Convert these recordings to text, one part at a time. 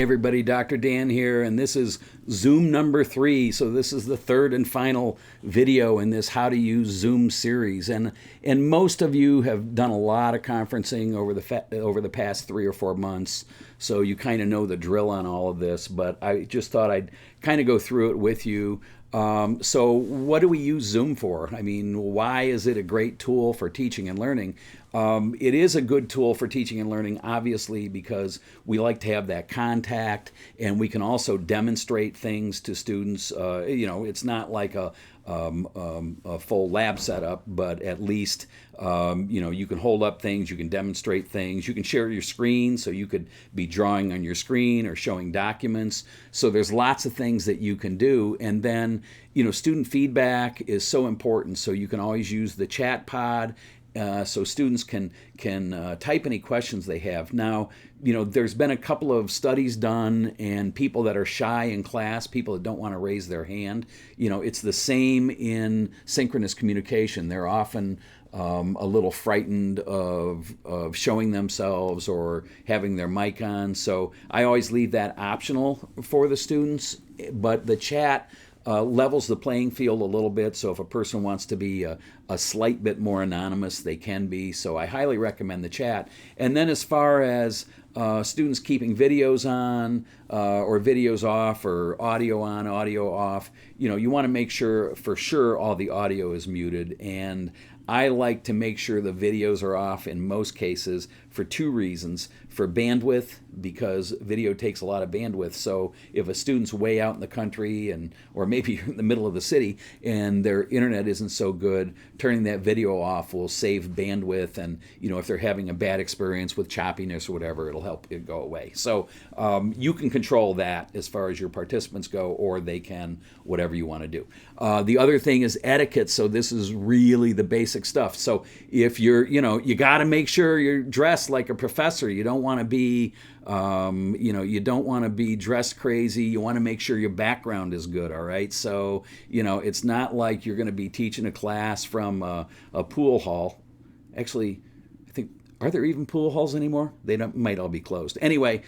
Everybody, Dr. Dan here, and this is Zoom number 3. So this is the third and final video in this How to Use Zoom series. And most of you have done a lot of conferencing over the past 3 or 4 months, so you kind of know the drill on all of this. But I just thought I'd kind of go through it with you. So what do we use Zoom for? I mean, why is it a great tool for teaching and learning? It is a good tool for teaching and learning, obviously, because we like to have that contact, and we can also demonstrate things to students. It's not like a full lab setup, but at least you can hold up things, you can demonstrate things, you can share your screen, so you could be drawing on your screen or showing documents. So there's lots of things that you can do, and then student feedback is so important. So you can always use the chat pod. So students can type any questions they have. Now, there's been a couple of studies done, and people that are shy in class, people that don't want to raise their hand, it's the same in synchronous communication. They're often a little frightened of showing themselves or having their mic on. So I always leave that optional for the students, but the chat levels the playing field a little bit. So if a person wants to be a slight bit more anonymous, they can be. So I highly recommend the chat. And then as far as students keeping videos on or videos off, or audio on, audio off, you want to make sure for sure all the audio is muted. And I like to make sure the videos are off in most cases for 2 reasons. For bandwidth, because video takes a lot of bandwidth. So if a student's way out in the country, or maybe you're in the middle of the city and their internet isn't so good, turning that video off will save bandwidth. And if they're having a bad experience with choppiness or whatever, it'll help it go away. So you can control that as far as your participants go, or they can, whatever you want to do. The other thing is etiquette. So this is really the basic stuff. So if you're, you got to make sure you're dressed like a professor. You don't want to be, you don't want to be dressed crazy. You want to make sure your background is good, all right? So, it's not like you're going to be teaching a class from a pool hall. Actually, I think, are there even pool halls anymore? They might all be closed. Anyway,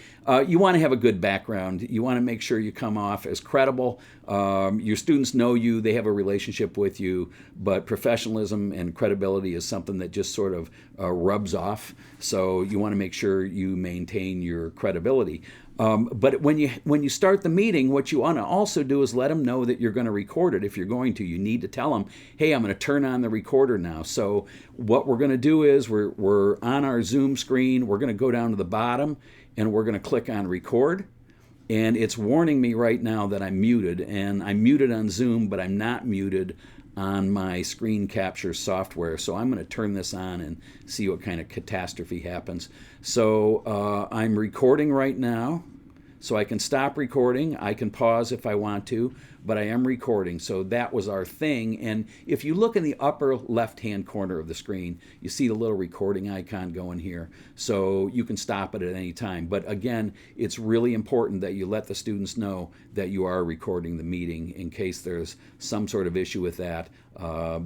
you want to have a good background. You want to make sure you come off as credible. Your students know you, they have a relationship with you, but professionalism and credibility is something that just sort of rubs off. So you want to make sure you maintain your credibility. But when you start the meeting, what you want to also do is let them know that you're going to record it. If you're going to, you need to tell them, hey, I'm going to turn on the recorder now. So what we're going to do is we're on our Zoom screen. We're going to go down to the bottom, and we're going to click on record. And it's warning me right now that I'm muted. And I'm muted on Zoom, but I'm not muted on my screen capture software. So I'm going to turn this on and see what kind of catastrophe happens. So I'm recording right now. So I can stop recording. I can pause if I want to, but I am recording. So that was our thing. And if you look in the upper left-hand corner of the screen, you see the little recording icon going here. So you can stop it at any time. But again, it's really important that you let the students know that you are recording the meeting. In case there's some sort of issue with that,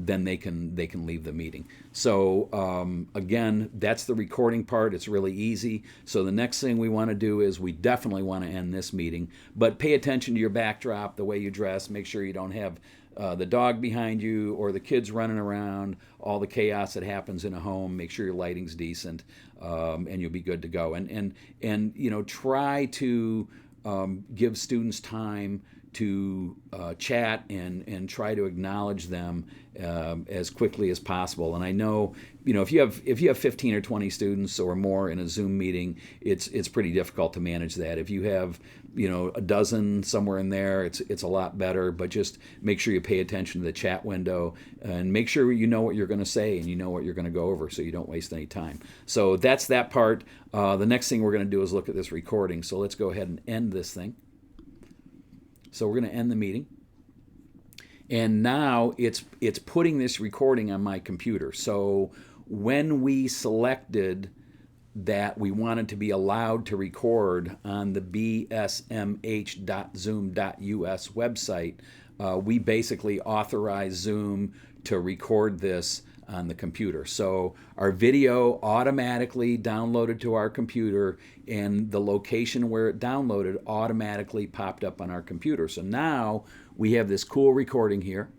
then they can leave the meeting. So again, that's the recording part. It's really easy. So the next thing we want to do is we definitely want to end this meeting, but pay attention to your backdrop, the way you dress. Make sure you don't have the dog behind you or the kids running around, all the chaos that happens in a home. Make sure your lighting's decent, and you'll be good to go. And try to give students time to chat and try to acknowledge them as quickly as possible. And I know, if you have 15 or 20 students or more in a Zoom meeting, it's pretty difficult to manage that. If you have a dozen somewhere in there, it's a lot better. But just make sure you pay attention to the chat window and make sure you know what you're going to say and you know what you're going to go over, so you don't waste any time. So that's that part. The next thing we're going to do is look at this recording. So let's go ahead and end this thing. So we're going to end the meeting. And now it's putting this recording on my computer. So when we selected that we wanted to be allowed to record on the bsmh.zoom.us website, we basically authorized Zoom to record this on the computer. So our video automatically downloaded to our computer, and the location where it downloaded automatically popped up on our computer. So now we have this cool recording here.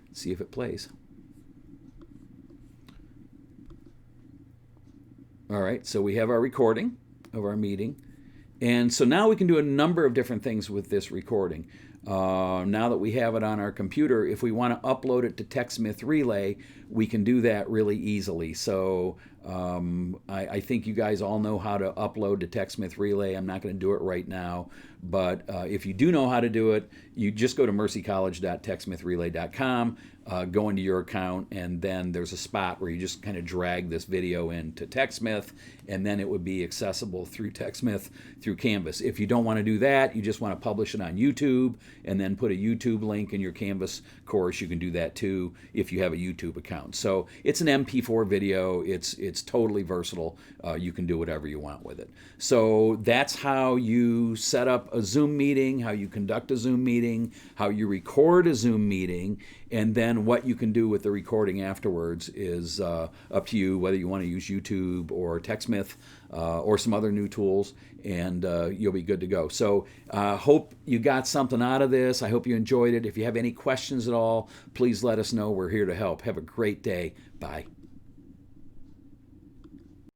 Let's see if it plays. All right, so we have our recording of our meeting. And so now we can do a number of different things with this recording. Now that we have it on our computer, if we want to upload it to TechSmith Relay, we can do that really easily. So I think you guys all know how to upload to TechSmith Relay. I'm not going to do it right now, but if you do know how to do it, you just go to mercycollege.techsmithrelay.com, go into your account, and then there's a spot where you just kind of drag this video into TechSmith, and then it would be accessible through TechSmith through Canvas. If you don't want to do that, you just want to publish it on YouTube and then put a YouTube link in your Canvas course, you can do that too if you have a YouTube account. So it's an MP4 video. It's totally versatile. You can do whatever you want with it. So that's how you set up a Zoom meeting, how you conduct a Zoom meeting, how you record a Zoom meeting, and then what you can do with the recording afterwards is up to you, whether you want to use YouTube or TechSmith or some other new tools, and you'll be good to go. So hope you got something out of this. I hope you enjoyed it. If you have any questions at all, please let us know. We're here to help. Have a great day. Bye.